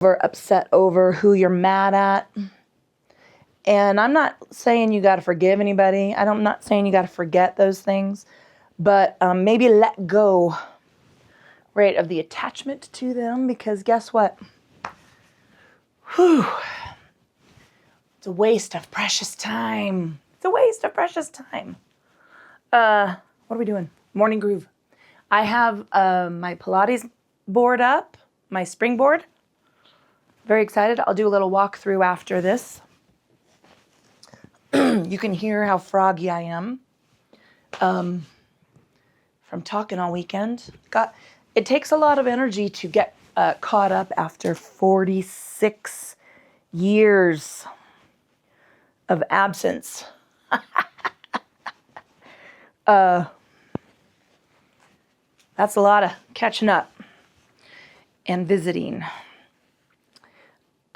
or upset over, who you're mad at. And I'm not saying you got to forgive anybody. I'm not saying you got to forget those things. But maybe let go, right, of the attachment to them. Because guess what? Whew. It's a waste of precious time. It's a waste of precious time. What are we doing? Morning groove. I have my Pilates board up, my springboard. Very excited. I'll do a little walkthrough after this. You can hear how froggy I am from talking all weekend. It takes a lot of energy to get caught up after 46 years of absence. That's a lot of catching up and visiting.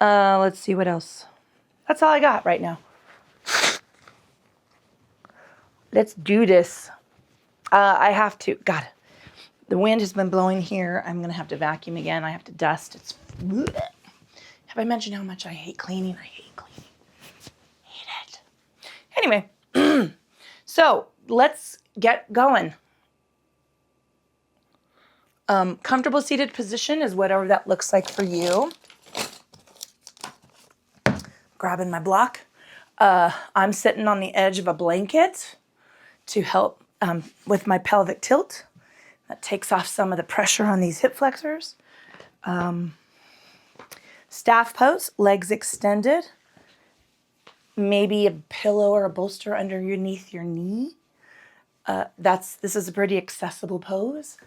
Let's see what else. That's all I got right now. Let's do this. I have to. God, the wind has been blowing here. I'm going to have to vacuum again. I have to dust. Have I mentioned how much I hate cleaning? I hate cleaning. Hate it. Anyway, so let's get going. Comfortable seated position is whatever that looks like for you. Grabbing my block. I'm sitting on the edge of a blanket to help with my pelvic tilt. That takes off some of the pressure on these hip flexors. Staff pose, legs extended. Maybe a pillow or a bolster underneath your knee. This is a pretty accessible pose.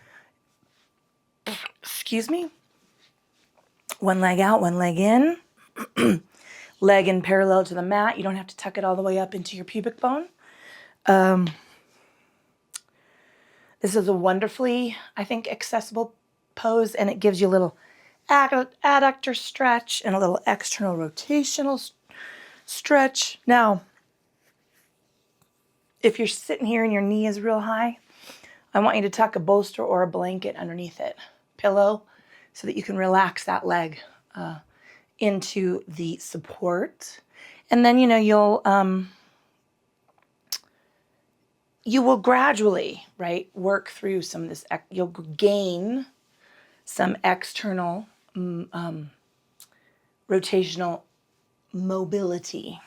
Excuse me. One leg out, one leg in. Leg in parallel to the mat. You don't have to tuck it all the way up into your pubic bone. This is a wonderfully, I think, accessible pose, and it gives you a little adductor stretch and a little external rotational stretch. Now, if you're sitting here and your knee is real high, I want you to tuck a bolster or a blanket underneath it, pillow, so that you can relax that leg into the support. And then, you will gradually, right, work through some of this. You'll gain some external rotational mobility.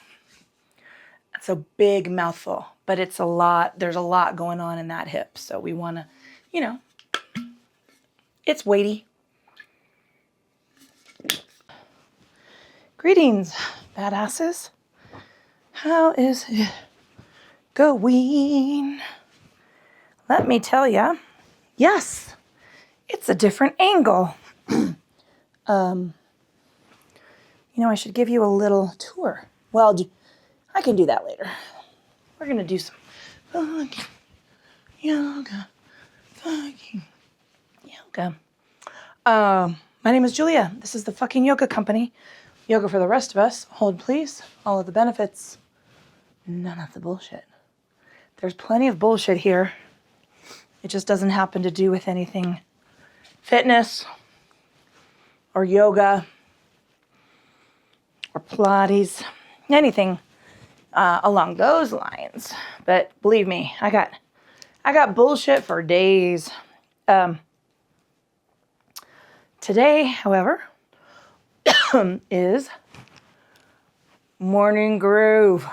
It's a big mouthful, but it's a lot. There's a lot going on in that hip. So we want to, it's weighty. Greetings, badasses. How is it going? Let me tell you, yes, it's a different angle. I should give you a little tour. Well, I can do that later. We're going to do some fucking yoga. My name is Julia. This is the fucking yoga company. Yoga for the rest of us. Hold, please. All of the benefits. None of the bullshit. There's plenty of bullshit here. It just doesn't happen to do with anything fitness or yoga or Pilates, anything along those lines. But believe me, I got bullshit for days. Today, however, is morning groove.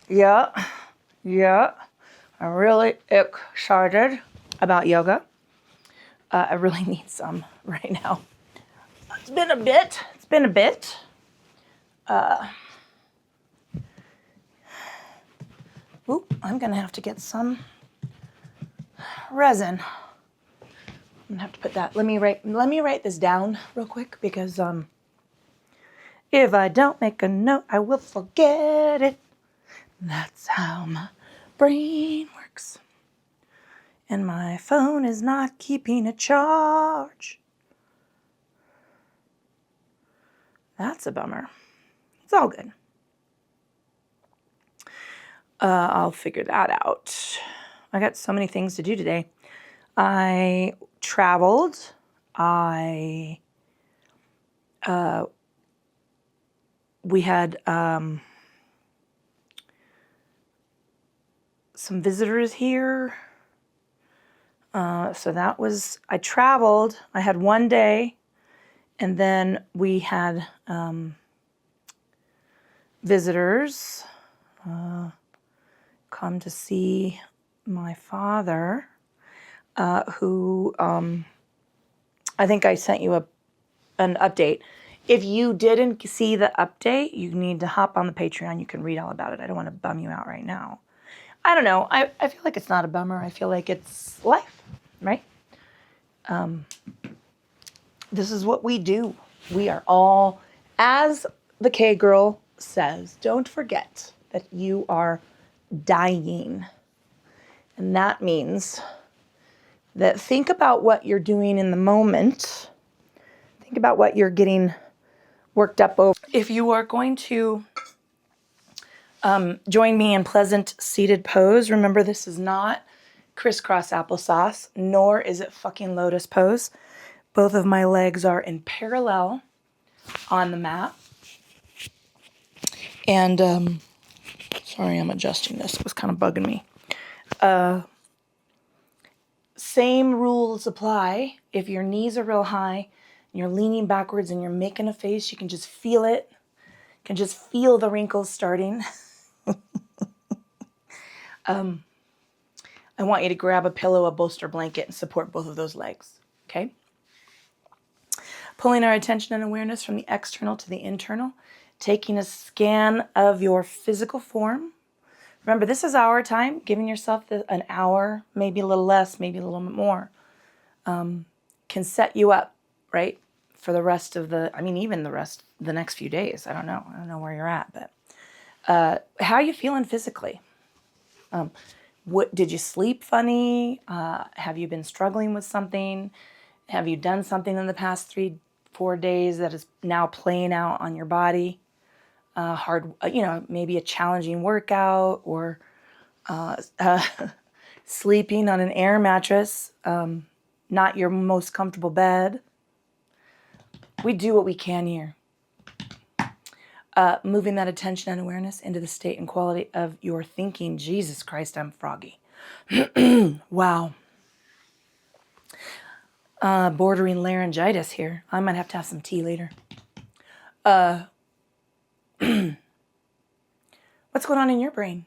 Yeah. I'm really excited about yoga. I really need some right now. It's been a bit. I'm gonna have to get some resin. I'm gonna have to put that. Let me write this down real quick because if I don't make a note, I will forget it. That's how my brain works. And my phone is not keeping a charge. That's a bummer. It's all good. I'll figure that out. I got so many things to do today. I traveled. I we had some visitors here. So that was, I traveled. I had one day, and then we had visitors come to see my father, who I think I sent you an update. If you didn't see the update, you need to hop on the Patreon. You can read all about it. I don't want to bum you out right now. I don't know. I feel like it's not a bummer. I feel like it's life, right? This is what we do. We are all, as the K girl says, don't forget that you are dying. And that means that think about what you're doing in the moment. Think about what you're getting worked up over. If you are going to join me in pleasant seated pose, remember this is not crisscross applesauce, nor is it fucking lotus pose. Both of my legs are in parallel on the mat. And, sorry, I'm adjusting this. It was kind of bugging me. Same rules apply. If your knees are real high and you're leaning backwards and you're making a face, you can just feel it. You can just feel the wrinkles starting. I want you to grab a pillow, a bolster blanket, and support both of those legs, okay? Pulling our attention and awareness from the external to the internal, taking a scan of your physical form. Remember, this is our time. Giving yourself an hour, maybe a little less, maybe a little bit more, can set you up, right, for the rest of even the next few days. I don't know where you're at, but how are you feeling physically? What did you sleep funny? Have you been struggling with something? Have you done something in the past 3-4 days that is now playing out on your body? Maybe a challenging workout, or sleeping on an air mattress, not your most comfortable bed. We do what we can here. Moving that attention and awareness into the state and quality of your thinking. Jesus Christ, I'm froggy. Wow. Bordering laryngitis here. I might have to have some tea later. What's going on in your brain?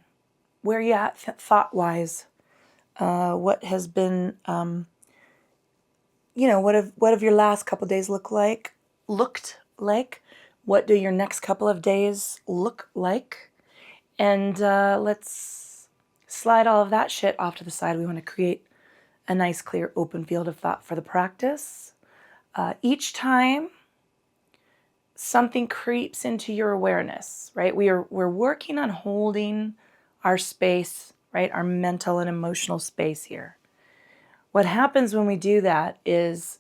Where are you at thought-wise? What has been, what have your last couple days looked like? What do your next couple of days look like? And let's slide all of that shit off to the side. We want to create a nice, clear, open field of thought for the practice. Each time something creeps into your awareness, right? We're working on holding our space, right? Our mental and emotional space here. What happens when we do that is,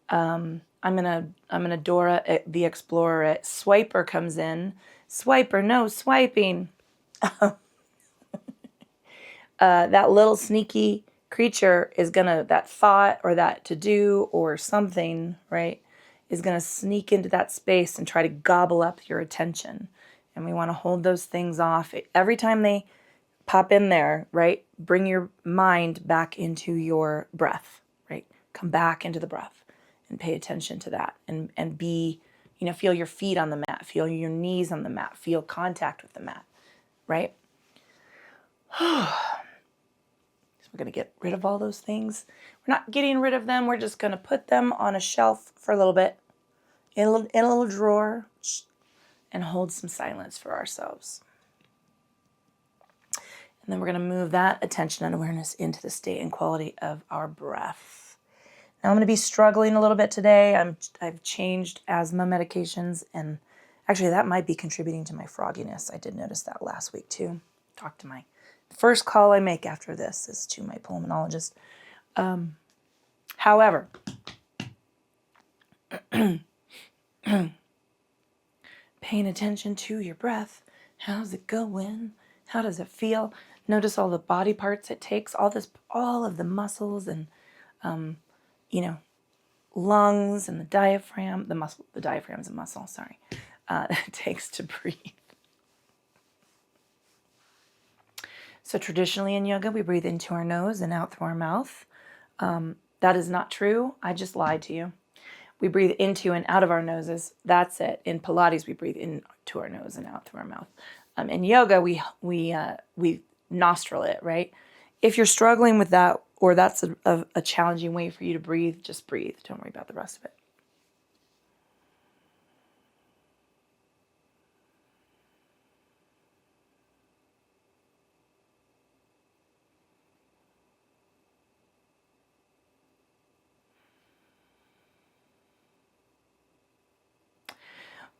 I'm gonna Dora the Explorer it. Swiper comes in. Swiper, no swiping. That little sneaky creature is gonna, that thought or that to do or something, right, is gonna sneak into that space and try to gobble up your attention. And we want to hold those things off. Every time they pop in there, right, bring your mind back into your breath, right? Come back into the breath and pay attention to that, and be, feel your feet on the mat, feel your knees on the mat, feel contact with the mat, right? So we're going to get rid of all those things. We're not getting rid of them. We're just going to put them on a shelf for a little bit, in a little drawer, and hold some silence for ourselves. And then we're going to move that attention and awareness into the state and quality of our breath. Now I'm going to be struggling a little bit today. I've changed asthma medications, and actually that might be contributing to my frogginess. I did notice that last week too. Talked to my first call I make after this is to my pulmonologist. However, paying attention to your breath. How's it going? How does it feel? Notice all the body parts it takes, all of the muscles, and lungs and the diaphragm, the diaphragm's a muscle, sorry, it takes to breathe. So traditionally in yoga, we breathe into our nose and out through our mouth. That is not true. I just lied to you. We breathe into and out of our noses. That's it. In Pilates, we breathe into our nose and out through our mouth. In yoga, we nostril it, right? If you're struggling with that, or that's a challenging way for you to breathe, just breathe. Don't worry about the rest of it.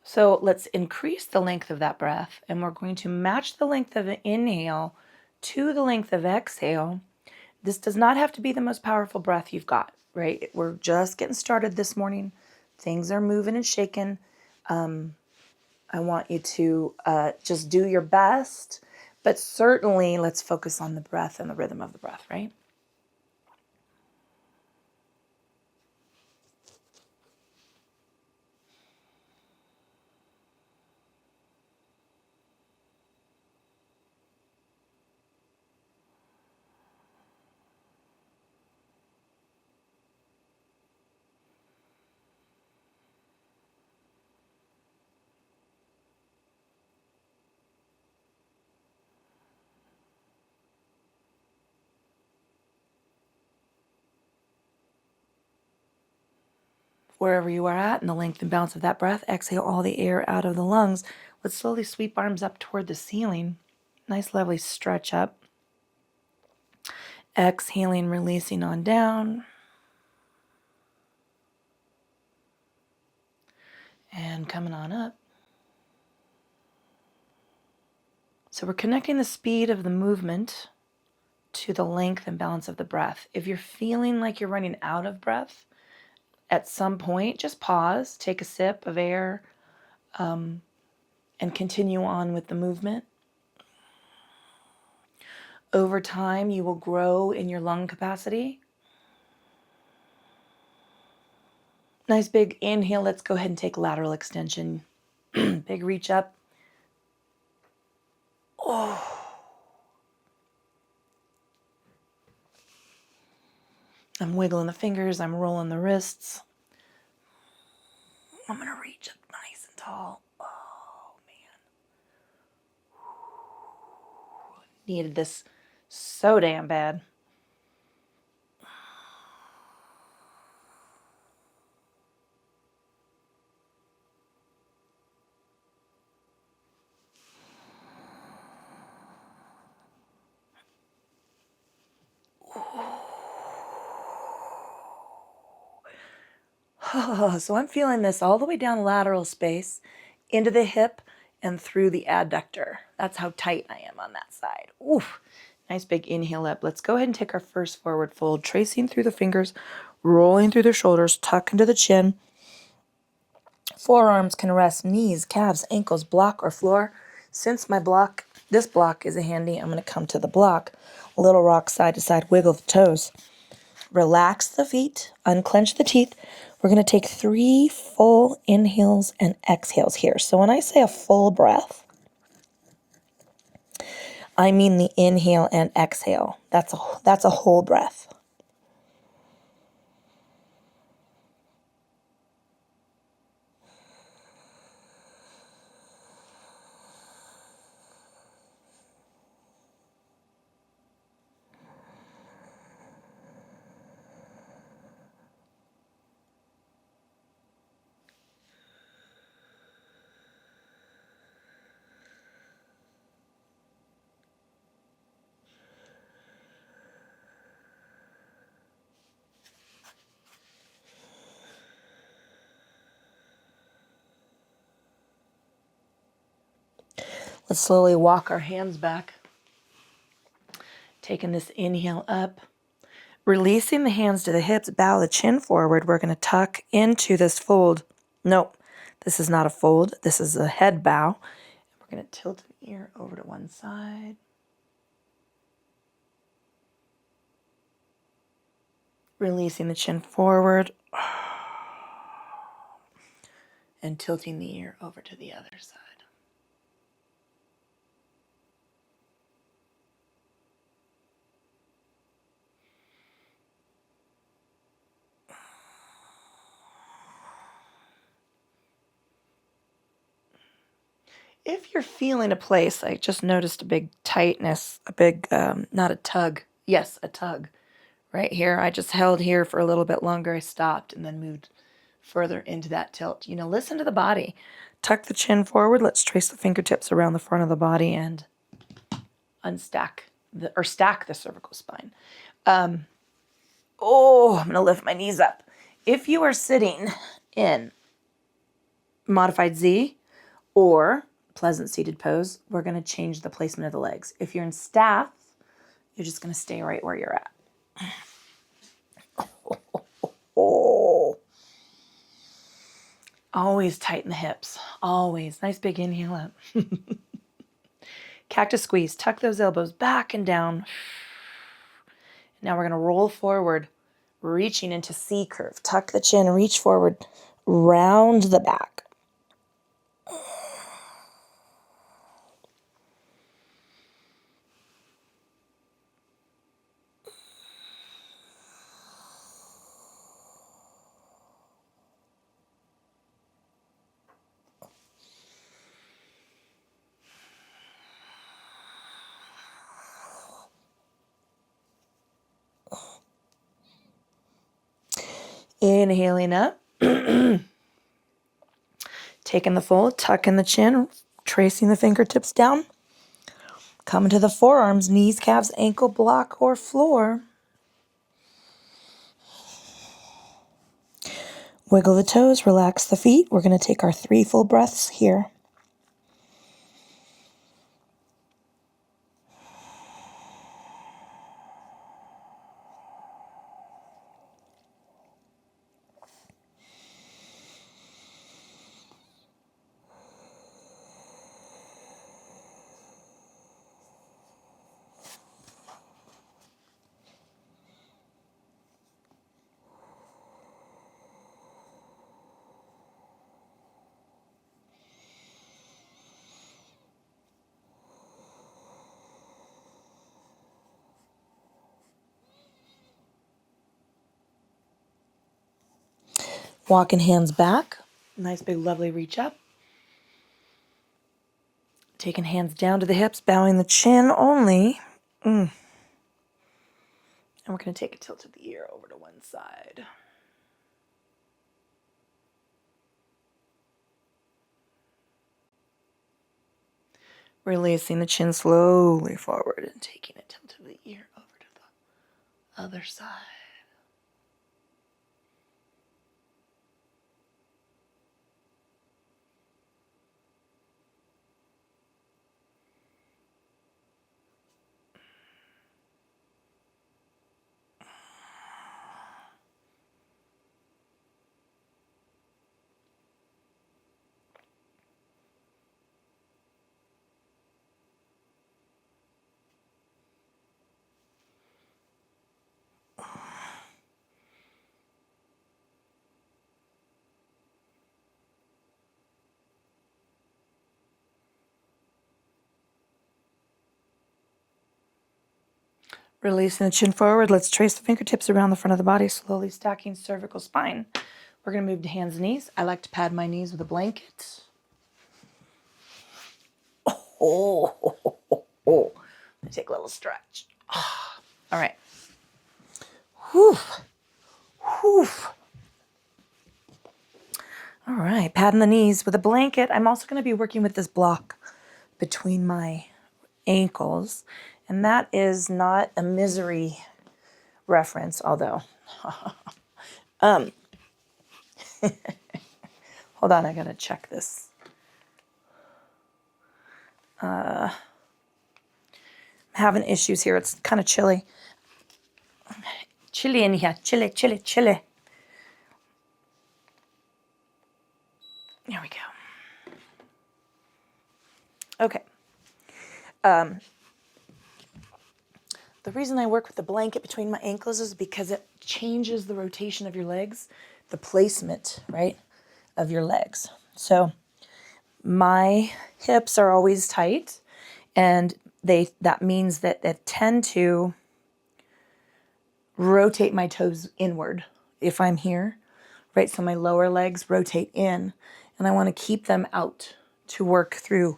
So let's increase the length of that breath, and we're going to match the length of an inhale to the length of exhale. This does not have to be the most powerful breath you've got, right? We're just getting started this morning. Things are moving and shaking. I want you to just do your best, but certainly let's focus on the breath and the rhythm of the breath, right? Wherever you are at, in the length and balance of that breath, exhale all the air out of the lungs. Let's slowly sweep arms up toward the ceiling. Nice, lovely stretch up. Exhaling, releasing on down. And coming on up. So we're connecting the speed of the movement to the length and balance of the breath. If you're feeling like you're running out of breath, at some point, just pause, take a sip of air, and continue on with the movement. Over time, you will grow in your lung capacity. Nice big inhale. Let's go ahead and take lateral extension. Big reach up. Oh. I'm wiggling the fingers. I'm rolling the wrists. I'm going to reach up nice and tall. Oh, man. Needed this so damn bad. So I'm feeling this all the way down lateral space, into the hip, and through the adductor. That's how tight I am on that side. Oof. Nice big inhale up. Let's go ahead and take our first forward fold, tracing through the fingers, rolling through the shoulders, tuck into the chin. Forearms can rest knees, calves, ankles, block, or floor. Since this block is handy, I'm going to come to the block. Little rock side to side, wiggle the toes. Relax the feet, unclench the teeth. We're going to take 3 full inhales and exhales here. So when I say a full breath, I mean the inhale and exhale. That's a whole breath. Let's slowly walk our hands back. Taking this inhale up. Releasing the hands to the hips, bow the chin forward. We're going to tuck into this fold. Nope, this is not a fold. This is a head bow. We're going to tilt an ear over to one side. Releasing the chin forward. and tilting the ear over to the other side. If you're feeling a place, I just noticed a big tightness, a big, not a tug. Yes, a tug right here. I just held here for a little bit longer. I stopped and then moved further into that tilt. Listen to the body. Tuck the chin forward. Let's trace the fingertips around the front of the body and stack the cervical spine. I'm going to lift my knees up. If you are sitting in modified Z or pleasant seated pose, we're going to change the placement of the legs. If you're in staff, you're just going to stay right where you're at. Always tighten the hips. Always. Nice big inhale up. Cactus squeeze. Tuck those elbows back and down. Now we're going to roll forward, reaching into C curve. Tuck the chin, reach forward, round the back. Inhaling up. Taking the fold, tucking the chin, tracing the fingertips down. Coming to the forearms, knees, calves, ankle, block, or floor. Wiggle the toes, relax the feet. We're going to take our 3 full breaths here. Walking hands back. Nice big lovely reach up. Taking hands down to the hips, bowing the chin only. And we're going to take a tilt of the ear over to one side. Releasing the chin slowly forward and taking a tilt of the ear over to the other side. Releasing the chin forward. Let's trace the fingertips around the front of the body, slowly stacking cervical spine. We're going to move to hands and knees. I like to pad my knees with a blanket. Let me take a little stretch. All right. Whew. All right, padding the knees with a blanket. I'm also going to be working with this block between my ankles, and that is not a misery reference, although. Hold on, I got to check this. I'm having issues here. It's kind of chilly. Chilly in here. Chilly. There we go. Okay. The reason I work with the blanket between my ankles is because it changes the rotation of your legs, the placement, right, of your legs. So my hips are always tight, and that means that they tend to rotate my toes inward if I'm here, right? So my lower legs rotate in, and I want to keep them out to work through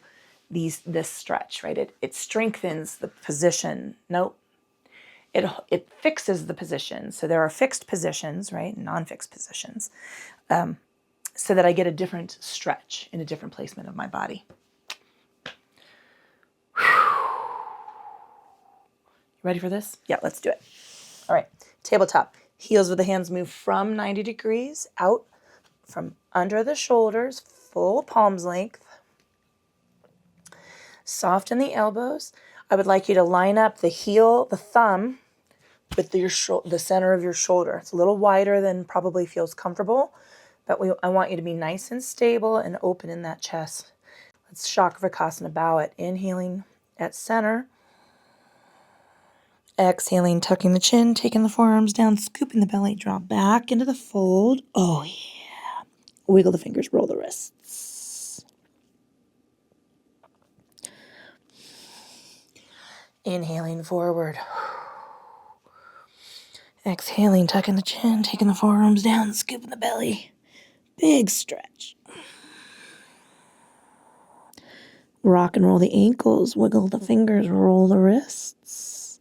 this stretch, right? It strengthens the position. Nope. It fixes the position. So there are fixed positions, right? Non-fixed positions. So that I get a different stretch in a different placement of my body. Ready for this? Yeah, let's do it. All right, tabletop. Heels with the hands move from 90 degrees out from under the shoulders, full palm's length. Soften the elbows. I would like you to line up the thumb with the center of your shoulder. It's a little wider than probably feels comfortable, but I want you to be nice and stable and open in that chest. Let's Chakravarkasana, bow it. Inhaling at center. Exhaling, tucking the chin, taking the forearms down, scooping the belly, drop back into the fold. Oh, yeah. Wiggle the fingers, roll the wrists. Inhaling forward. Exhaling, tucking the chin, taking the forearms down, scooping the belly. Big stretch. Rock and roll the ankles, wiggle the fingers, roll the wrists.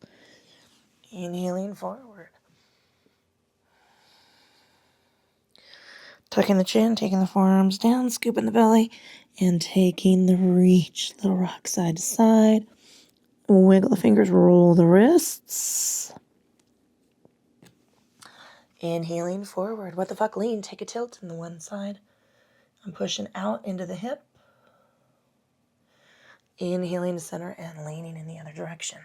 Inhaling forward. Tucking the chin, taking the forearms down, scooping the belly, and taking the reach. Little rock side to side. Wiggle the fingers, roll the wrists. Inhaling forward. What the fuck, lean. Take a tilt in the one side. I'm pushing out into the hip. Inhaling to center and leaning in the other direction.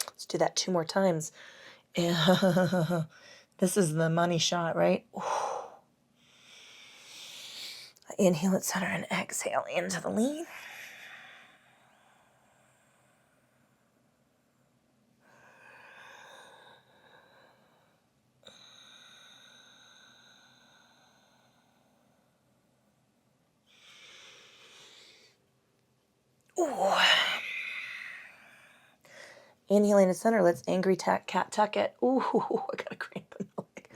Let's do that 2 more times. This is the money shot, right? Inhale at center and exhale into the lean. Ooh. Inhaling to center, let's angry cat tuck it. Ooh, I got a cramp in the leg.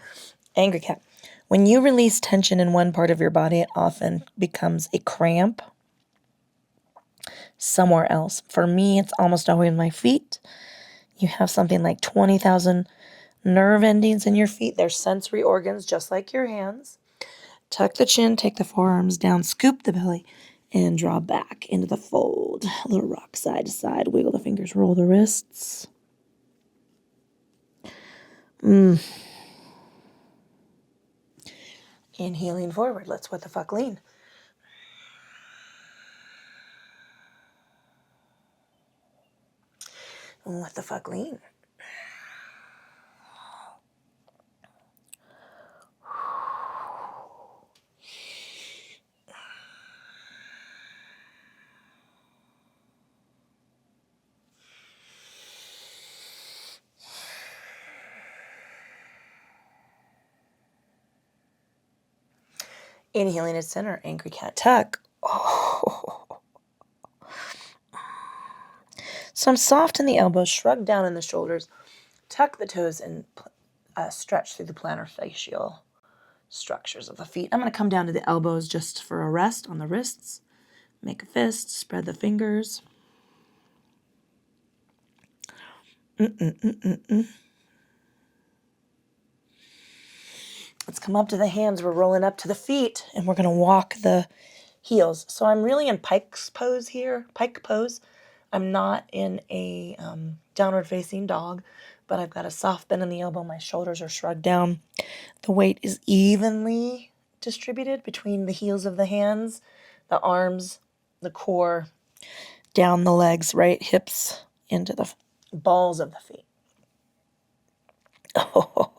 Angry cat. When you release tension in one part of your body, it often becomes a cramp somewhere else. For me, it's almost always my feet. You have something like 20,000 nerve endings in your feet. They're sensory organs, just like your hands. Tuck the chin, take the forearms down, scoop the belly, and draw back into the fold. A little rock side to side. Wiggle the fingers, roll the wrists. Inhaling forward. Let's what the fuck lean. What the fuck lean. Inhaling at center, angry cat tuck. Oh. So I'm soft in the elbows, shrug down in the shoulders, tuck the toes, and stretch through the plantar fascial structures of the feet. I'm going to come down to the elbows just for a rest on the wrists. Make a fist, spread the fingers. Let's come up to the hands. We're rolling up to the feet, and we're going to walk the heels. So I'm really in pike's pose here, pike pose. I'm not in a downward facing dog, but I've got a soft bend in the elbow. My shoulders are shrugged down. The weight is evenly distributed between the heels of the hands, the arms, the core, down the legs, right? Hips into the balls of the feet. Oh.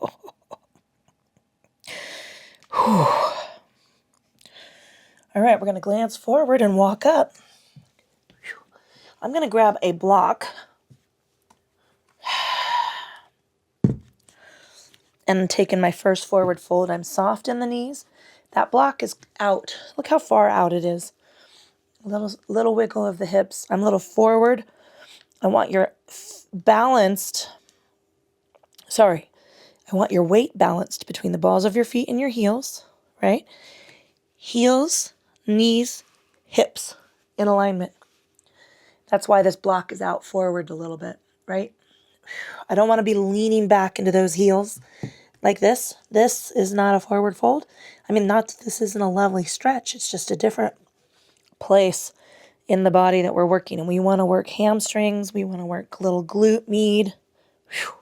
All right, we're going to glance forward and walk up. I'm going to grab a block. and taking my first forward fold. I'm soft in the knees. That block is out. Look how far out it is. Little wiggle of the hips. I'm a little forward. I want your balanced, sorry, I want your weight balanced between the balls of your feet and your heels, right? Heels, knees, hips in alignment. That's why this block is out forward a little bit, right? I don't want to be leaning back into those heels like this. This is not a forward fold. I mean, this isn't a lovely stretch. It's just a different place in the body that we're working. And we want to work hamstrings. We want to work little glute med. Whew.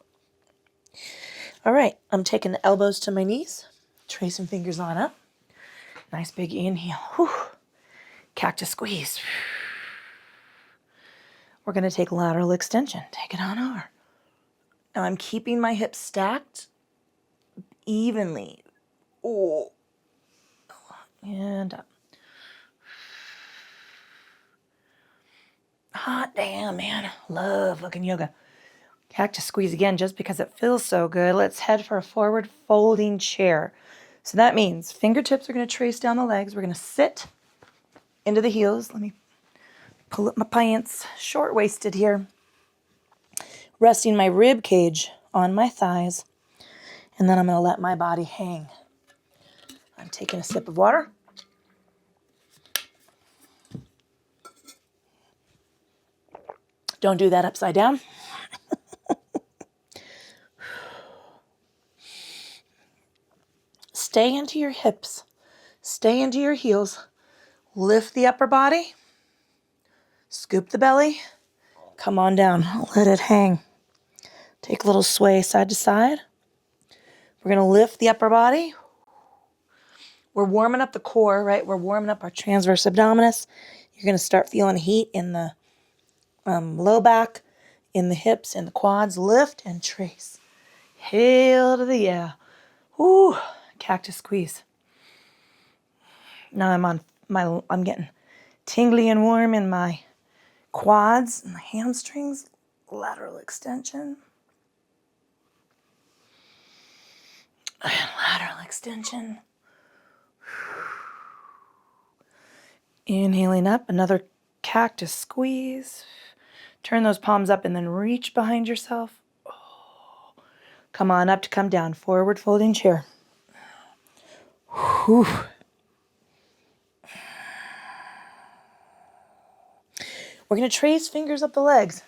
All right, I'm taking the elbows to my knees, tracing fingers on up. Nice big inhale. Whew. Cactus squeeze. We're going to take lateral extension. Take it on over. Now I'm keeping my hips stacked evenly. Oh. And up. Hot damn, man. Love fucking yoga. Cactus squeeze again just because it feels so good. Let's head for a forward folding chair. So that means fingertips are going to trace down the legs. We're going to sit into the heels. Let me pull up my pants. Short-waisted here. Resting my rib cage on my thighs. And then I'm going to let my body hang. I'm taking a sip of water. Don't do that upside down. Stay into your hips. Stay into your heels. Lift the upper body. Scoop the belly. Come on down. Let it hang. Take a little sway side to side. We're going to lift the upper body. We're warming up the core, right? We're warming up our transverse abdominis. You're going to start feeling heat in the low back, in the hips, in the quads. Lift and trace. Hail to the yeah. Ooh, cactus squeeze. Now I'm getting tingly and warm in my quads and my hamstrings. Lateral extension. And lateral extension. Inhaling up, another cactus squeeze. Turn those palms up and then reach behind yourself. Oh. Come on up to come down. Forward folding chair. Whew. We're going to trace fingers up the legs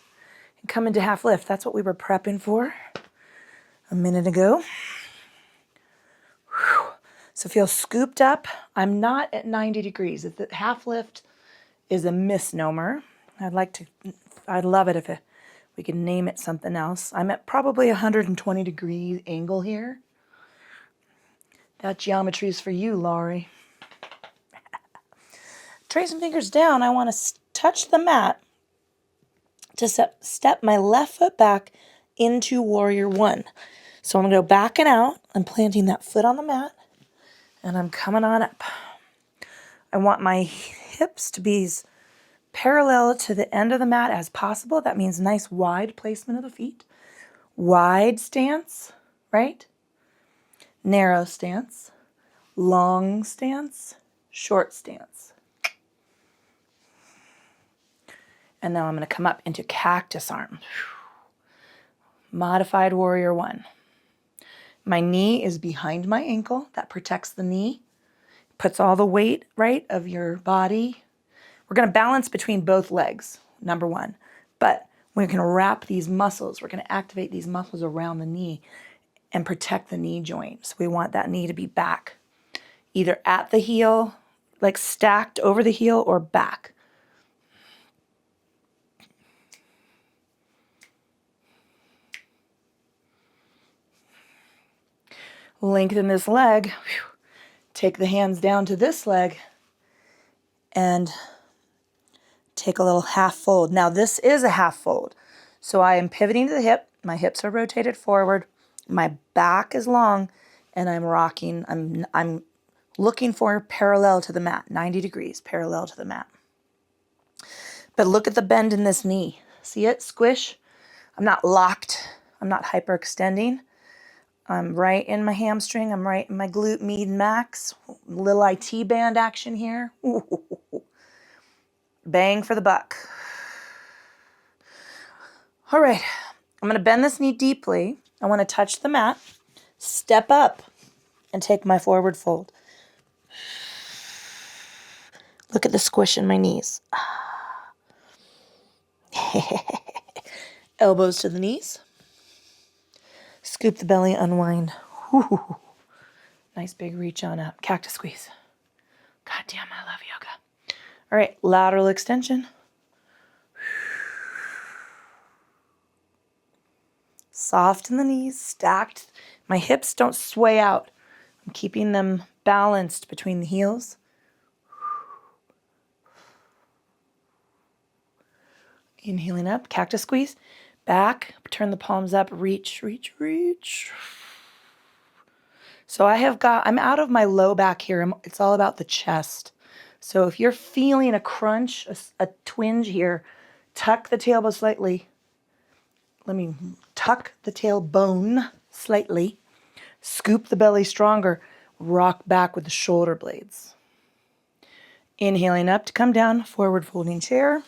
and come into half lift. That's what we were prepping for a minute ago. Whew. So feel scooped up. I'm not at 90 degrees. If the half lift is a misnomer, I'd love it if we could name it something else. I'm at probably 120 degree angle here. That geometry is for you, Laurie. Tracing fingers down, I want to touch the mat to step my left foot back into warrior one. So I'm going to go back and out. I'm planting that foot on the mat, and I'm coming on up. I want my hips to be as parallel to the end of the mat as possible. That means nice wide placement of the feet. Wide stance, right? Narrow stance. Long stance. Short stance. And now I'm going to come up into cactus arm. Modified warrior one. My knee is behind my ankle. That protects the knee. Puts all the weight, right, of your body. We're going to balance between both legs, number one. But we're going to wrap these muscles. We're going to activate these muscles around the knee and protect the knee joint. So we want that knee to be back, either at the heel, like stacked over the heel, or back. Lengthen this leg. Take the hands down to this leg and take a little half fold. Now this is a half fold. So I am pivoting to the hip. My hips are rotated forward. My back is long and I'm rocking. I'm looking for parallel to the mat, 90 degrees parallel to the mat. But look at the bend in this knee. See it? Squish. I'm not locked. I'm not hyperextending. I'm right in my hamstring. I'm right in my glute med max. Little IT band action here. Ooh. Bang for the buck. All right. I'm going to bend this knee deeply. I want to touch the mat, step up, and take my forward fold. Look at the squish in my knees. Elbows to the knees. Scoop the belly, unwind. Ooh. Nice big reach on up. Cactus squeeze. God damn, I love yoga. All right, lateral extension. Soft in the knees, stacked. My hips don't sway out. I'm keeping them balanced between the heels. Inhaling up, cactus squeeze. Back, turn the palms up, reach, reach, reach. So I'm out of my low back here. It's all about the chest. So if you're feeling a crunch, a twinge here, tuck the tailbone slightly. Let me tuck the tailbone slightly. Scoop the belly stronger. Rock back with the shoulder blades. Inhaling up to come down, forward folding chair.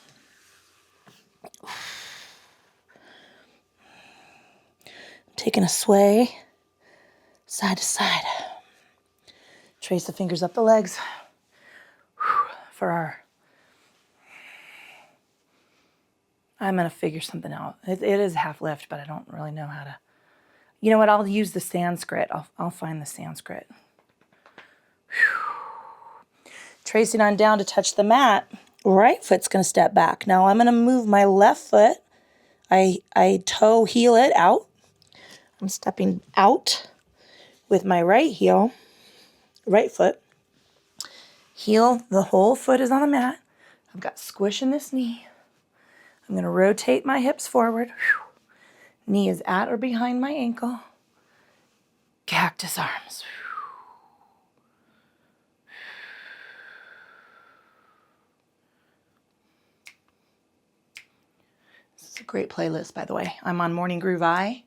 Taking a sway, side to side. Trace the fingers up the legs for our... I'm going to figure something out. It is half lift, but I don't really know how to... You know what? I'll use the Sanskrit. I'll find the Sanskrit. Tracing on down to touch the mat. Right foot's going to step back. Now I'm going to move my left foot. I toe heel it out. I'm stepping out with my right heel, right foot. Heel, the whole foot is on the mat. I've got squish in this knee. I'm going to rotate my hips forward. Knee is at or behind my ankle. Cactus arms. This is a great playlist, by the way. I'm on Morning Groove I.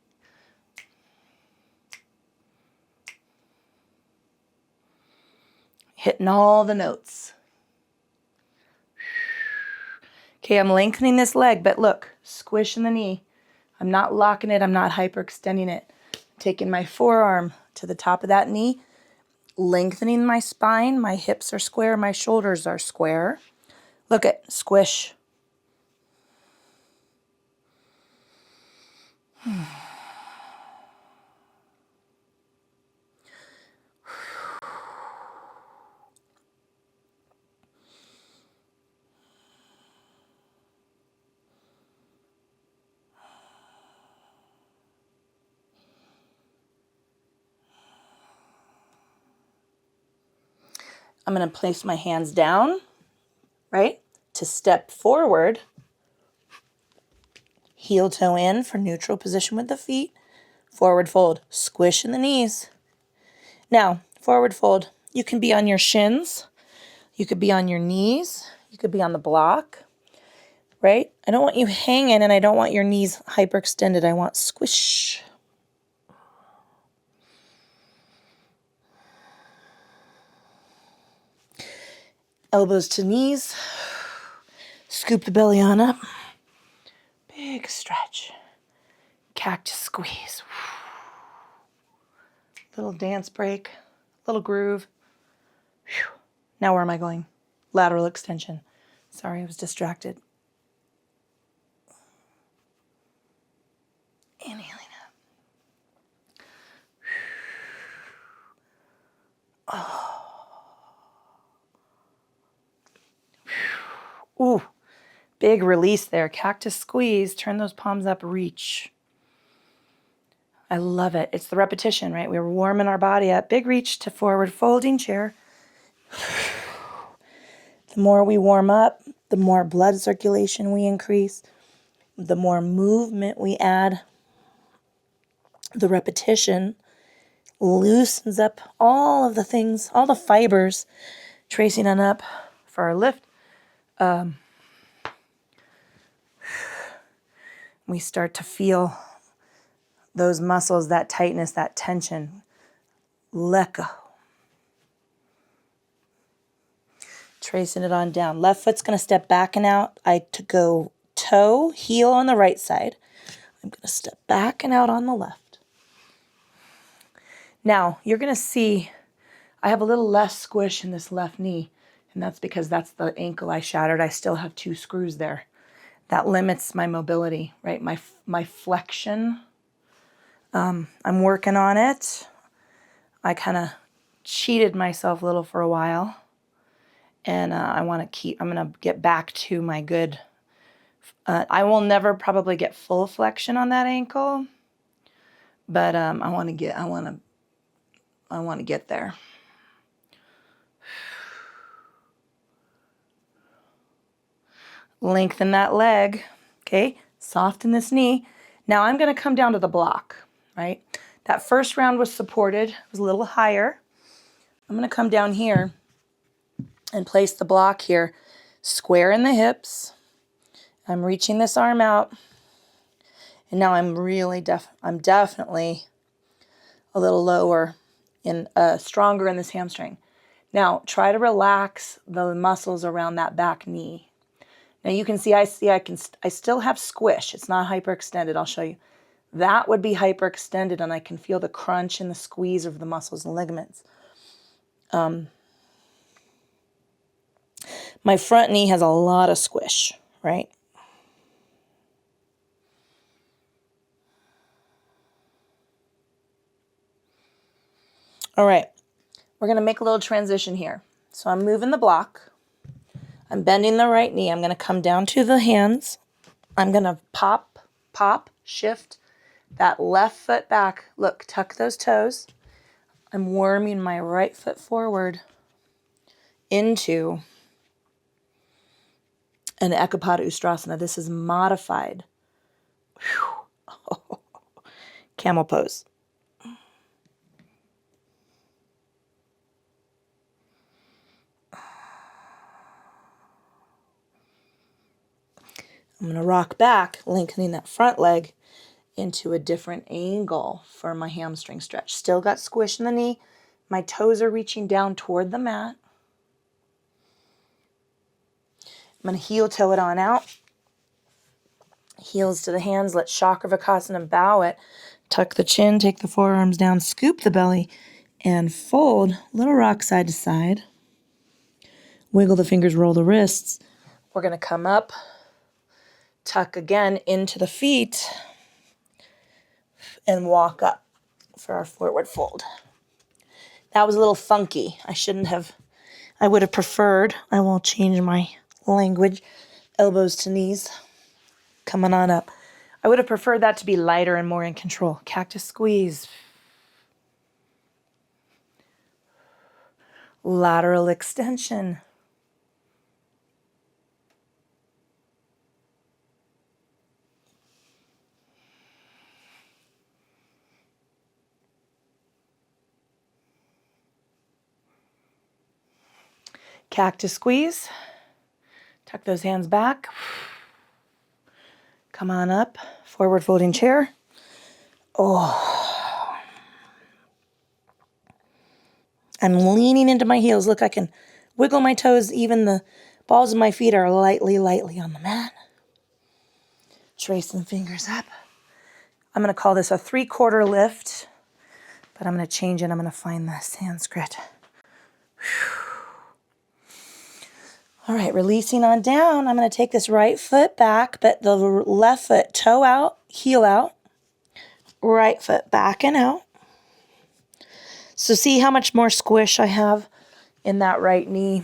Hitting all the notes. Okay, I'm lengthening this leg, but look, squish in the knee. I'm not locking it. I'm not hyperextending it. Taking my forearm to the top of that knee, lengthening my spine. My hips are square. My shoulders are square. Look at squish. I'm going to place my hands down, right, to step forward. Heel toe in for neutral position with the feet. Forward fold, squish in the knees. Now, forward fold, you can be on your shins. You could be on your knees. You could be on the block, right? I don't want you hanging and I don't want your knees hyperextended. I want squish. Elbows to knees. Scoop the belly on up. Big stretch. Cactus squeeze. Little dance break. Little groove. Now where am I going? Lateral extension. Sorry, I was distracted. Inhaling up. Oh. Ooh, big release there. Cactus squeeze. Turn those palms up, reach. I love it. It's the repetition, right? We were warming our body up. Big reach to forward folding chair. The more we warm up, the more blood circulation we increase, the more movement we add. The repetition loosens up all of the things, all the fibers, tracing on up for our lift. We start to feel those muscles, that tightness, that tension. Let go. Tracing it on down. Left foot's going to step back and out. Go toe, heel on the right side. I'm going to step back and out on the left. Now, you're going to see I have a little less squish in this left knee, and that's because that's the ankle I shattered. I still have 2 screws there. That limits my mobility, right? My flexion. I'm working on it. I kind of cheated myself a little for a while. And I'm going to get back to my good. I will never probably get full flexion on that ankle, but I want to get there. Lengthen that leg, okay? Soften this knee. Now I'm going to come down to the block, right? That first round was supported, it was a little higher. I'm going to come down here and place the block here, square in the hips. I'm reaching this arm out, and now I'm definitely a little lower stronger in this hamstring. Now try to relax the muscles around that back knee. Now you can see I still have squish. It's not hyperextended. I'll show you. That would be hyperextended, and I can feel the crunch and the squeeze of the muscles and ligaments. My front knee has a lot of squish, right? All right, we're going to make a little transition here. So I'm moving the block. I'm bending the right knee. I'm going to come down to the hands. I'm going to pop, shift that left foot back. Look, tuck those toes. I'm worming my right foot forward into an Ekapada Ustrasana. This is modified. Camel pose. I'm going to rock back, lengthening that front leg into a different angle for my hamstring stretch. Still got squish in the knee. My toes are reaching down toward the mat. I'm going to heel toe it on out. Heels to the hands. Let Chakravarkasana bow it. Tuck the chin, take the forearms down, scoop the belly, and fold. Little rock side to side. Wiggle the fingers, roll the wrists. We're going to come up, tuck again into the feet, and walk up for our forward fold. That was a little funky. I would have preferred, I will change my language, elbows to knees, coming on up. I would have preferred that to be lighter and more in control. Cactus squeeze. Lateral extension. Cactus squeeze. Tuck those hands back. Come on up. Forward folding chair. Oh. I'm leaning into my heels. Look, I can wiggle my toes. Even the balls of my feet are lightly on the mat. Tracing the fingers up. I'm going to call this a 3/4 lift, but I'm going to change it. I'm going to find the Sanskrit. All right, releasing on down. I'm going to take this right foot back, but the left foot toe out, heel out. Right foot back and out. So see how much more squish I have in that right knee.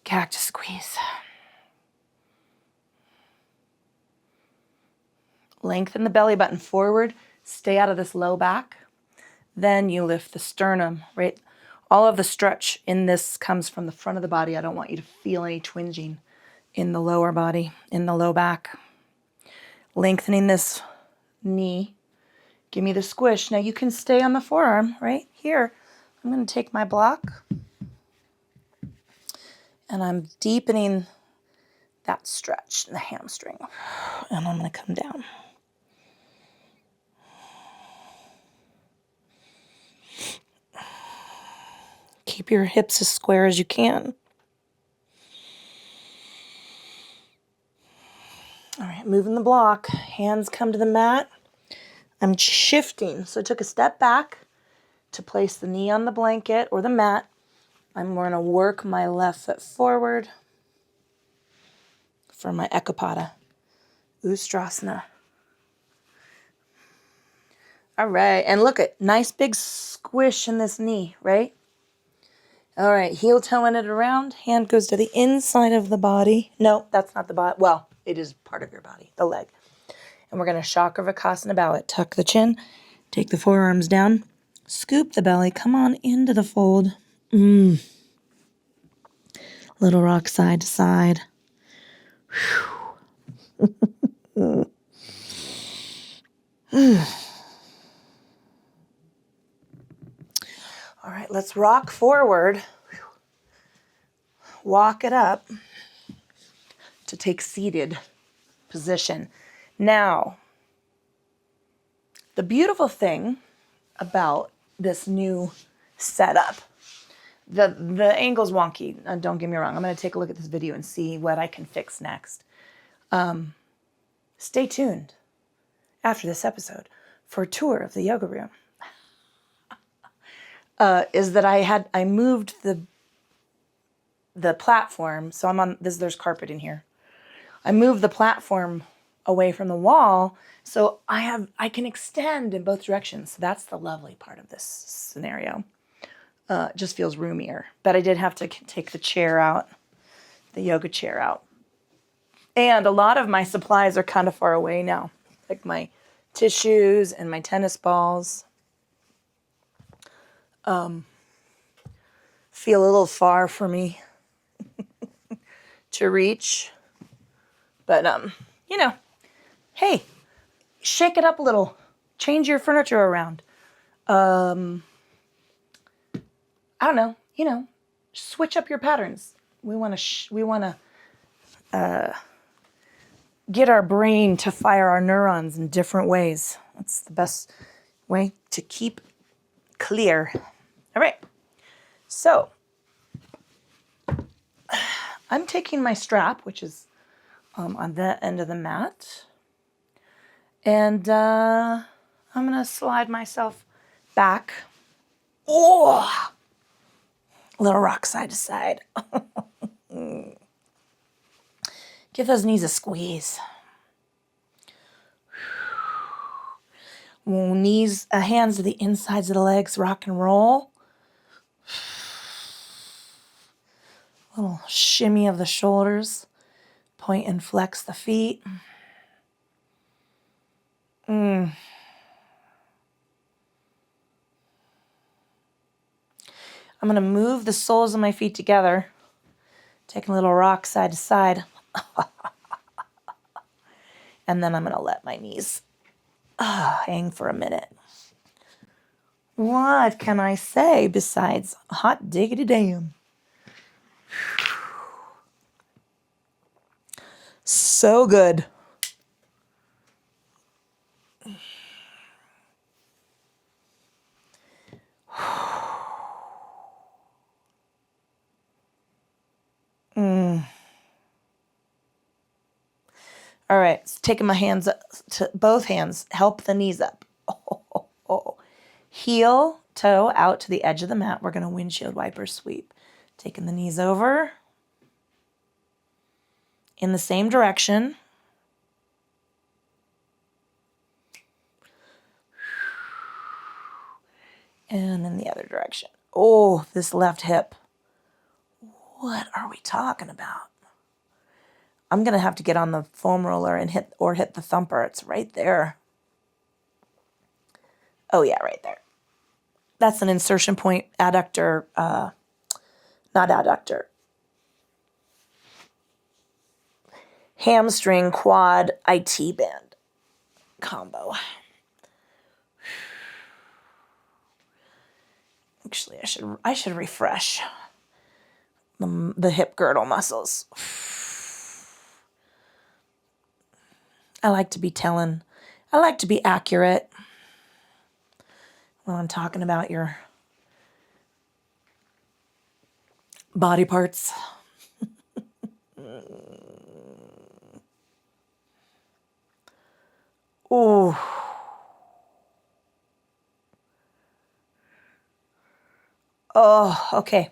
Cactus squeeze. Lengthen the belly button forward. Stay out of this low back. Then you lift the sternum, right? All of the stretch in this comes from the front of the body. I don't want you to feel any twinging in the lower body, in the low back. Lengthening this knee. Give me the squish. Now you can stay on the forearm right here. I'm going to take my block and I'm deepening that stretch in the hamstring. And I'm going to come down. Keep your hips as square as you can. All right, moving the block. Hands come to the mat. I'm shifting. So I took a step back to place the knee on the blanket or the mat. I'm going to work my left foot forward for my Ekapada, Ustrasana. All right, and look at nice big squish in this knee, right? All right, heel toeing it around. Hand goes to the inside of the body. No, that's not the body. Well, it is part of your body, the leg. And we're going to Chakravakasana bow it. Tuck the chin, take the forearms down, scoop the belly, come on into the fold. Little rock side to side. All right, let's rock forward. Walk it up to take seated position. Now, the beautiful thing about this new setup, the angle's wonky. Don't get me wrong. I'm going to take a look at this video and see what I can fix next. Stay tuned after this episode for a tour of the yoga room. Is that I moved the platform, so I'm on this. There's carpet in here. I moved the platform away from the wall, so I can extend in both directions. So that's the lovely part of this scenario. It just feels roomier. But I did have to take the chair out, the yoga chair out. And a lot of my supplies are kind of far away now, like my tissues and my tennis balls. Feel a little far for me to reach. But, hey, shake it up a little. Change your furniture around. I don't know, switch up your patterns. We want to get our brain to fire our neurons in different ways. That's the best way to keep clear. All right. So I'm taking my strap, which is on the end of the mat, and I'm going to slide myself back. Oh, little rock side to side. Give those knees a squeeze. Knees, hands to the insides of the legs, rock and roll. Little shimmy of the shoulders. Point and flex the feet. I'm going to move the soles of my feet together. Taking a little rock side to side. And then I'm going to let my knees hang for a minute. What can I say besides hot diggity damn? So good. All right, so taking my hands up to both hands, help the knees up. Heel, toe out to the edge of the mat. We're going to windshield wiper sweep. Taking the knees over in the same direction. And in the other direction. Oh, this left hip. What are we talking about? I'm going to have to get on the foam roller and hit the thumper. It's right there. Oh, yeah, right there. That's an insertion point, adductor, not adductor. Hamstring, quad, IT band combo. Actually, I should refresh the hip girdle muscles. I like to be accurate when I'm talking about your body parts. Ooh. Oh, okay.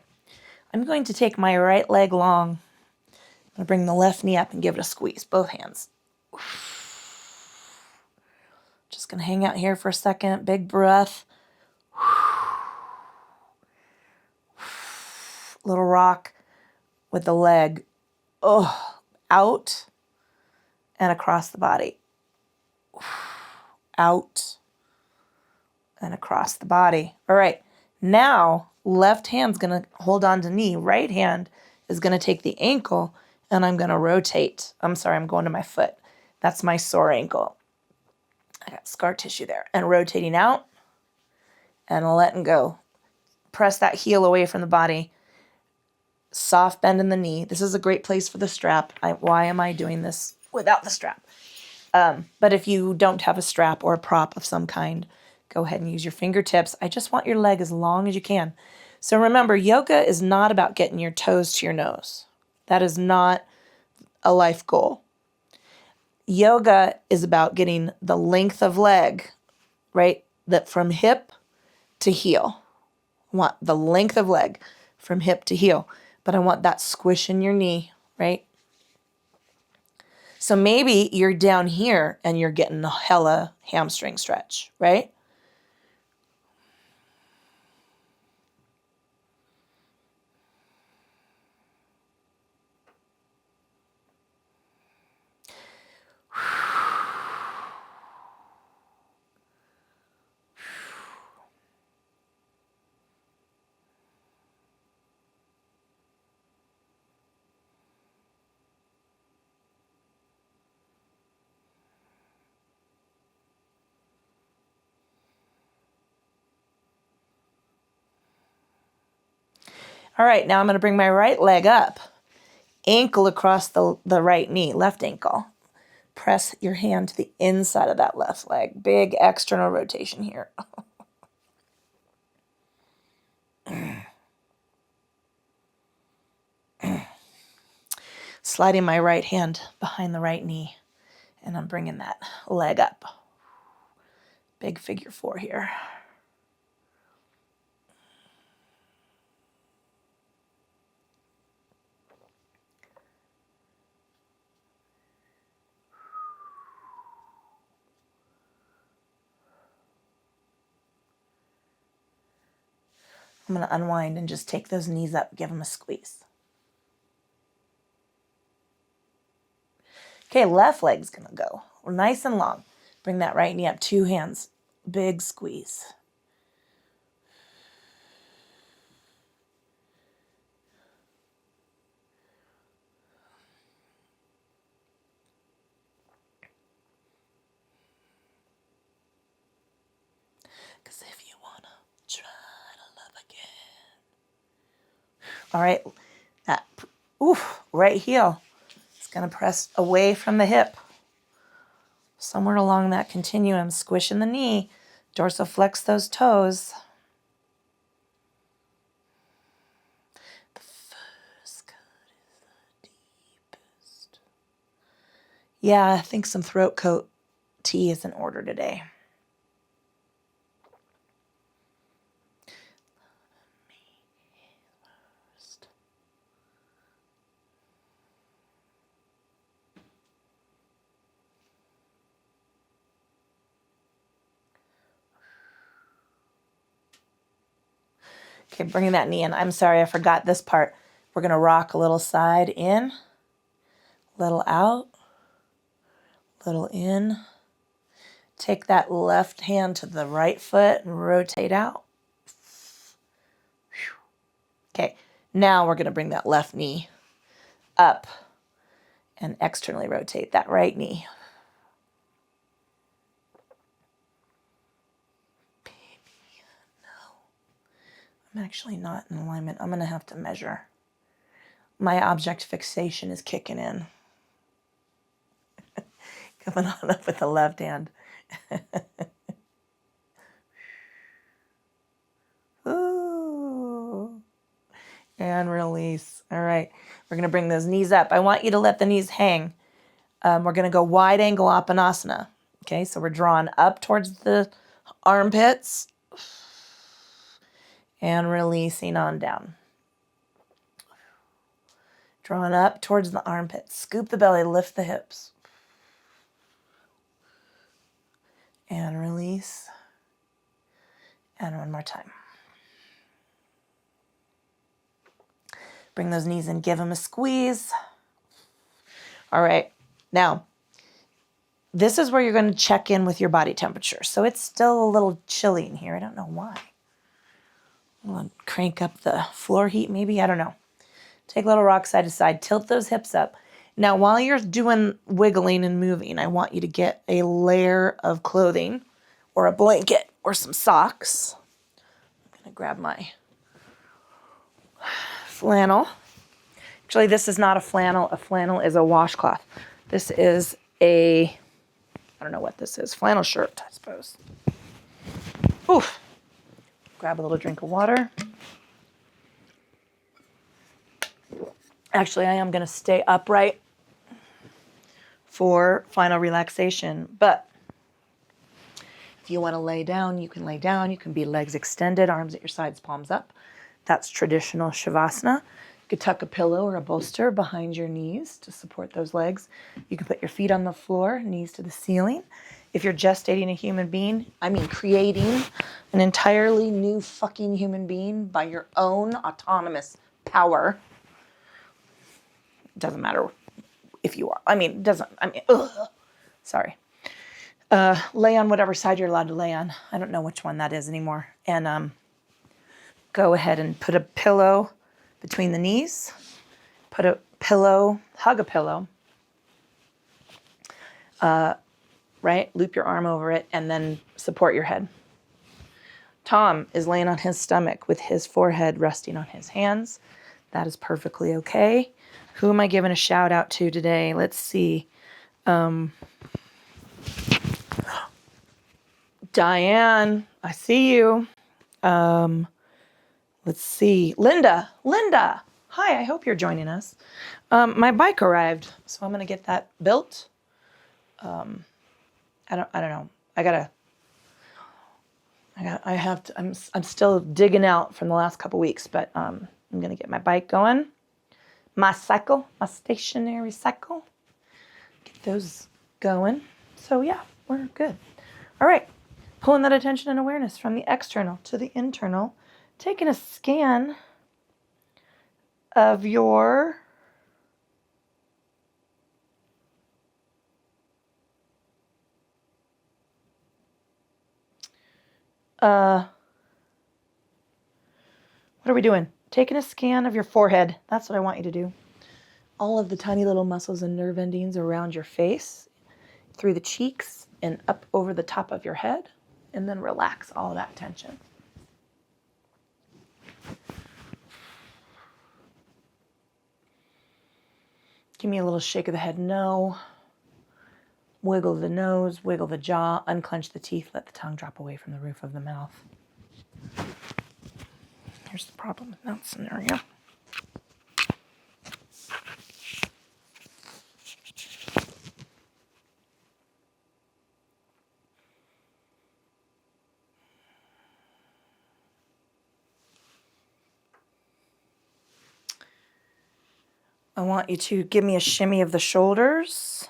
I'm going to take my right leg long. I'm going to bring the left knee up and give it a squeeze, both hands. Just going to hang out here for a second. Big breath. Little rock with the leg. Oh, out and across the body. Out and across the body. All right. Now, left hand's going to hold on to knee. Right hand is going to take the ankle, and I'm going to rotate. I'm sorry, I'm going to my foot. That's my sore ankle. I got scar tissue there. And rotating out and letting go. Press that heel away from the body. Soft bend in the knee. This is a great place for the strap. Why am I doing this without the strap? But if you don't have a strap or a prop of some kind, go ahead and use your fingertips. I just want your leg as long as you can. So remember, yoga is not about getting your toes to your nose. That is not a life goal. Yoga is about getting the length of leg, right? That from hip to heel. I want the length of leg from hip to heel. But I want that squish in your knee, right? So maybe you're down here and you're getting a hella hamstring stretch, right? All right, now I'm going to bring my right leg up. Ankle across the right knee, left ankle. Press your hand to the inside of that left leg. Big external rotation here. Sliding my right hand behind the right knee. And I'm bringing that leg up. Big figure 4 here. I'm going to unwind and just take those knees up, give them a squeeze. Okay, left leg's going to go. We're nice and long. Bring that right knee up, 2 hands. Big squeeze. Because if you want to try to love again. All right, that right heel. It's going to press away from the hip. Somewhere along that continuum, squishing the knee, dorsiflex those toes. The first cut is the deepest. Yeah, I think some throat coat tea is in order today. Okay, bringing that knee in. I'm sorry, I forgot this part. We're going to rock a little side in, little out, little in. Take that left hand to the right foot and rotate out. Okay, now we're going to bring that left knee up and externally rotate that right knee. I'm actually not in alignment. I'm going to have to measure. My object fixation is kicking in. Coming on up with the left hand. Ooh. And release. All right. We're going to bring those knees up. I want you to let the knees hang. We're going to go wide angle Apanasana. Okay, so we're drawing up towards the armpits and releasing on down. Drawing up towards the armpits. Scoop the belly, lift the hips. And release. And one more time. Bring those knees in, give them a squeeze. All right, now, this is where you're going to check in with your body temperature. So it's still a little chilly in here. I don't know why. I'm going to crank up the floor heat maybe. I don't know. Take a little rock side to side. Tilt those hips up. Now, while you're doing wiggling and moving, I want you to get a layer of clothing or a blanket or some socks. I'm going to grab my flannel. Actually, this is not a flannel. A flannel is a washcloth. This is a, I don't know what this is, flannel shirt, I suppose. Oof. Grab a little drink of water. Actually, I am going to stay upright for final relaxation. But if you want to lay down, you can lay down. You can be legs extended, arms at your sides, palms up. That's traditional Shavasana. You could tuck a pillow or a bolster behind your knees to support those legs. You can put your feet on the floor, knees to the ceiling. If you're gestating a human being, creating an entirely new fucking human being by your own autonomous power. Doesn't matter if you are. Sorry. Lay on whatever side you're allowed to lay on. I don't know which one that is anymore. And go ahead and put a pillow between the knees. Put a pillow, hug a pillow. Right? Loop your arm over it and then support your head. Tom is laying on his stomach with his forehead resting on his hands. That is perfectly okay. Who am I giving a shout out to today? Let's see. Diane, I see you. Let's see. Linda. Hi, I hope you're joining us. My bike arrived, so I'm going to get that built. I don't know. I'm still digging out from the last couple weeks, but I'm going to get my bike going. My stationary cycle. Get those going. So yeah, we're good. All right. Pulling that attention and awareness from the external to the internal. Taking a scan of your what are we doing? Taking a scan of your forehead. That's what I want you to do. All of the tiny little muscles and nerve endings around your face, through the cheeks and up over the top of your head, and then relax all that tension. Give me a little shake of the head, no. Wiggle the nose, wiggle the jaw, unclench the teeth, let the tongue drop away from the roof of the mouth. Here's the problem with that scenario. I want you to give me a shimmy of the shoulders.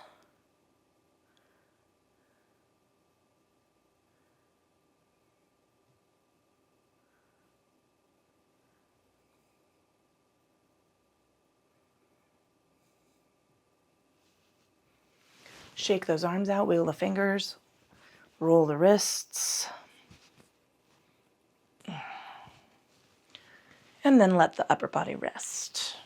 Shake those arms out, wiggle the fingers, roll the wrists. And then let the upper body rest.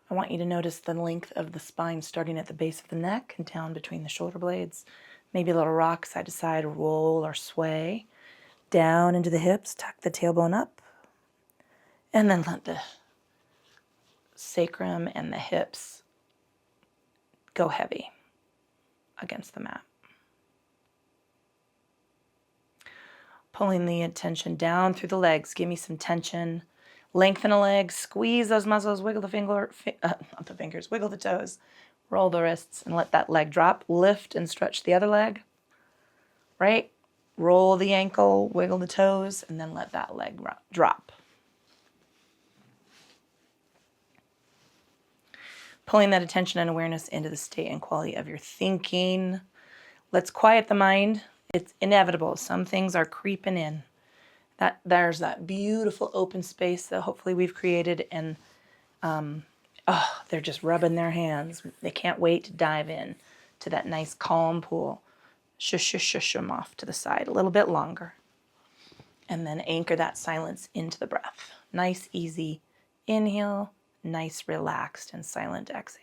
I want you to notice the length of the spine starting at the base of the neck and down between the shoulder blades. Maybe a little rock side to side, roll or sway. Down into the hips, tuck the tailbone up. And then let the sacrum and the hips go heavy against the mat. Pulling the attention down through the legs. Give me some tension. Lengthen the legs, squeeze those muscles, wiggle the not the fingers, wiggle the toes, roll the wrists, and let that leg drop. Lift and stretch the other leg, right? Roll the ankle, wiggle the toes, and then let that leg drop. Pulling that attention and awareness into the state and quality of your thinking. Let's quiet the mind. It's inevitable. Some things are creeping in. There's that beautiful open space that hopefully we've created, and they're just rubbing their hands. They can't wait to dive in to that nice calm pool. Shush them off to the side a little bit longer. And then anchor that silence into the breath. Nice, easy inhale, nice, relaxed, and silent exhale.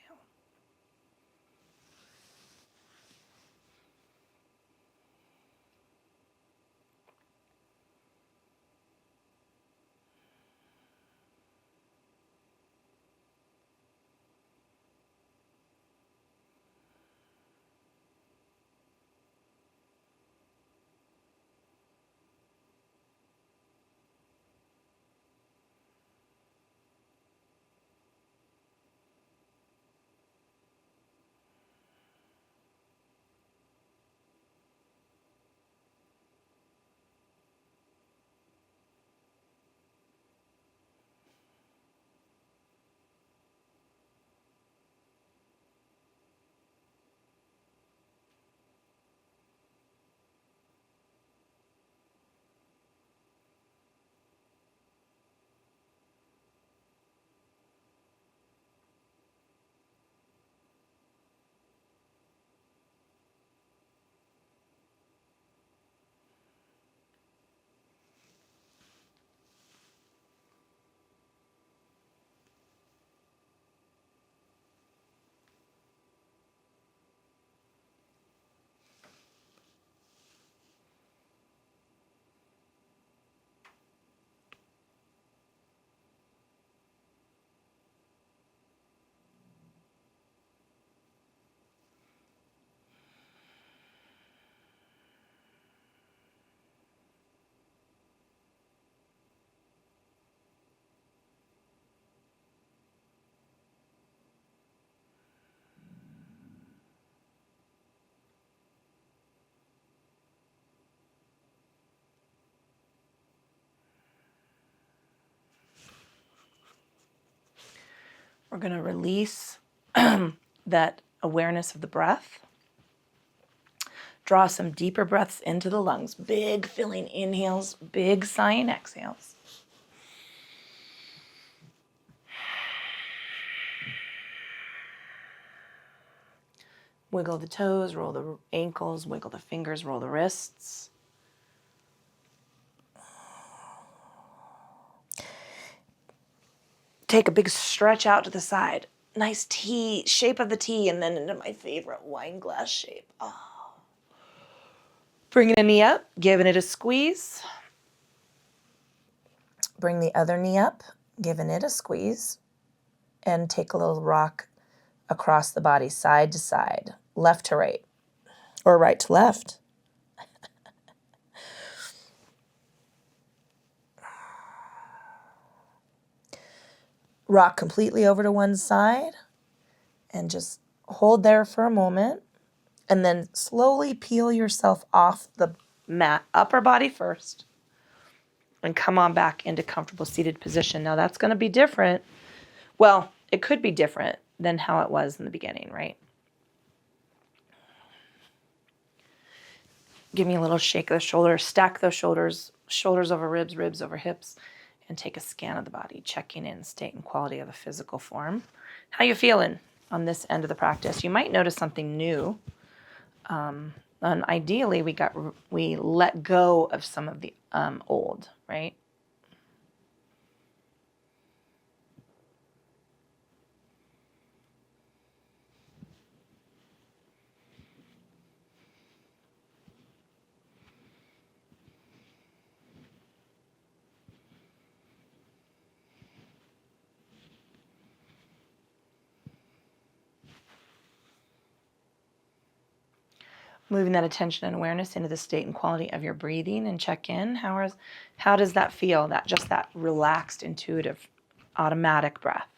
We're going to release that awareness of the breath. Draw some deeper breaths into the lungs. Big filling inhales, big sighing exhales. Wiggle the toes, roll the ankles, wiggle the fingers, roll the wrists. Take a big stretch out to the side. Nice T, shape of the T, and then into my favorite wine glass shape. Oh. Bringing a knee up, giving it a squeeze. Bring the other knee up, giving it a squeeze. And take a little rock across the body, side to side, left to right, or right to left. Rock completely over to one side and just hold there for a moment, and then slowly peel yourself off the mat, upper body first, and come on back into comfortable seated position. Now that's going to be different. Well, it could be different than how it was in the beginning, right? Give me a little shake of the shoulders, stack those shoulders over ribs, ribs over hips, and take a scan of the body, checking in state and quality of the physical form. How you feeling on this end of the practice? You might notice something new. And ideally, we let go of some of the old, right? Moving that attention and awareness into the state and quality of your breathing, and check in. How does that feel? That relaxed, intuitive, automatic breath.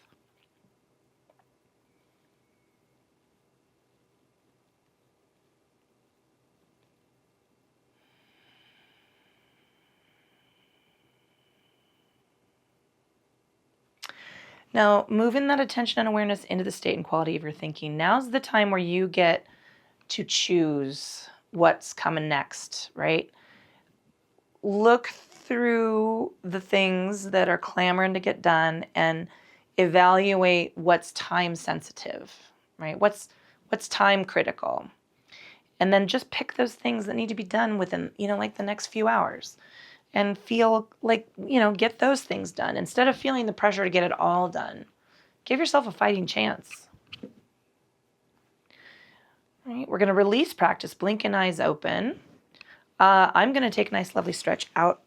Now, moving that attention and awareness into the state and quality of your thinking. Now's the time where you get to choose what's coming next, right? Look through the things that are clamoring to get done and evaluate what's time sensitive, right? What's time critical. And then just pick those things that need to be done within, like the next few hours. And feel like, get those things done. Instead of feeling the pressure to get it all done, give yourself a fighting chance. All right, we're going to release practice. Blinking eyes open. I'm going to take a nice, lovely stretch out.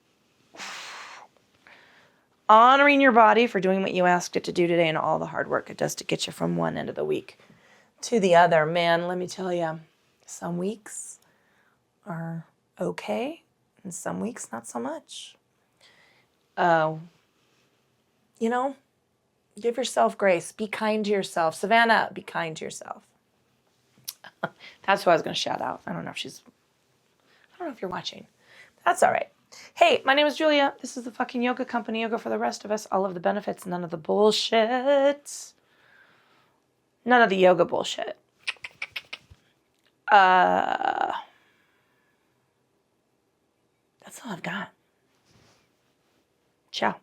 Honoring your body for doing what you asked it to do today and all the hard work it does to get you from one end of the week to the other. Man, let me tell you, some weeks are okay. And some weeks, not so much. Give yourself grace. Be kind to yourself. Savannah, be kind to yourself. That's who I was going to shout out. I don't know if you're watching. That's all right. Hey, my name is Julia. This is the fucking yoga company. Yoga for the rest of us. All of the benefits, none of the bullshit. None of the yoga bullshit. That's all I've got. Ciao.